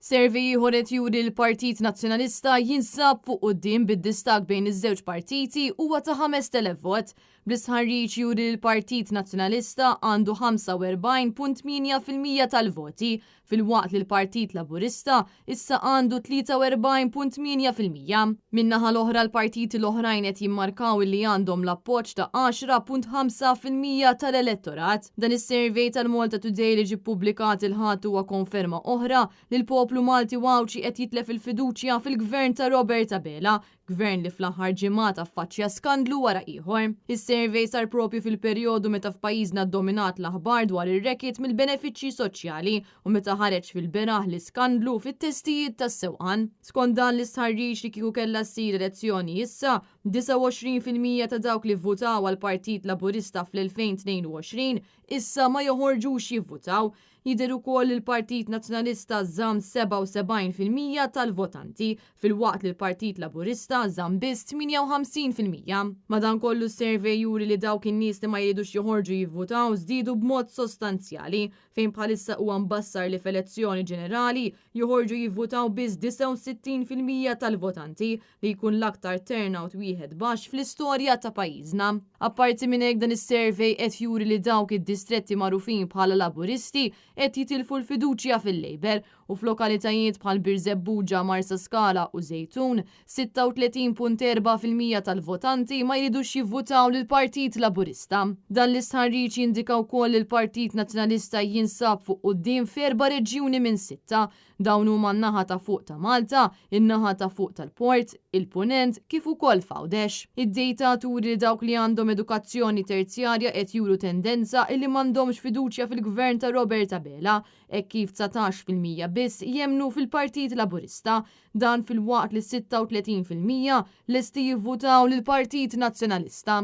Survey ieħor qed juri l-Partit Nazzjonalista jinsab fuq quddiem bid-distak bejn iż-żewġ partiti huwa ta' 5,000 vot. Bl-istħarriġ juri l-Partit Nazzjonalista għandu 45.8% tal-voti, filwaqt li l-Partit Laburista issa għandu 43.8%. Min-naħa l-oħra l-partiti l-oħrajn qed jimmarkaw li għandhom l-appoġġ ta' 10.5% tal-elettorat. Dan is-survey tal-Malta Today li ġie ppubblikat il-ħadd huwa konferma oħra li l-poplu Malti Wawċi qed jitlef il-fiduċja fil-gvern ta' Robert Abela, gvern li fl-aħħar ġimgħat affaċċja skandlu wara ieħor. Is-survey sar propju fil-perjodu meta f'pajjiżna ddominat l-aħbar dwar ir-rekit mill-benefiċċji soċjali u meta ħareġ fil-beraħ l-iskandlu fit-testijiet tas-sewqan. Skont dan l-istħarriġ li kieku kellha ssir elezzjoni issa, 29% ta' dawk li vvutaw għall-Partit Laburista fl-2022 issa ma joħorġux jivvutaw. Jidher ukoll il-Partit Nazzjonalista żamm 77% tal-votanti, filwaqt li l-Partit Laburista żamm biss 58%. Madankollu s-survey juri li dawk in-nies li ma jridux joħorġu jivvutaw żdiedu b'mod sostanzjali, fejn bħalissa huwa mbassar li f'elezzjoni ġenerali joħorġu jivvutaw biss 69% tal-votanti li jkun l-aktar turnout wieħed baxx fl-istorja ta' pajjiżna. Apparti minn hekk dan is-survey qed juri li dawk id-distretti magħrufin bħala Laburisti qed jitilfu l-fiduċja fil-Labor u f'lokalitajiet bħal Birzebbuġa, Marsa Skala u Zejtun 36.4% tal-votanti ma jridux jivvutaw lill-Partit Laburista. Dan l-istħarriġ jindika wkoll li l-Partit Nazzjonalista jinsab fuq quddiem f'erba' reġjuni minn 6. Dawn huma n-naħa ta' fuq ta' Malta, in-naħa ta' fuq tal-Port, il-Punent kif ukoll f'Għawdex. Id-dejta turi li dawk li għandhom edukazzjoni terzjarja qed juru tendenza illi m'għandhomx fiduċja fil-gvern ta' Robert Abela, hekk kif 19% biss jemmnu fil-Partit Laburista, dan fil-waqt li 36% lesti jivvutaw lill-Partit Nazzjonalista.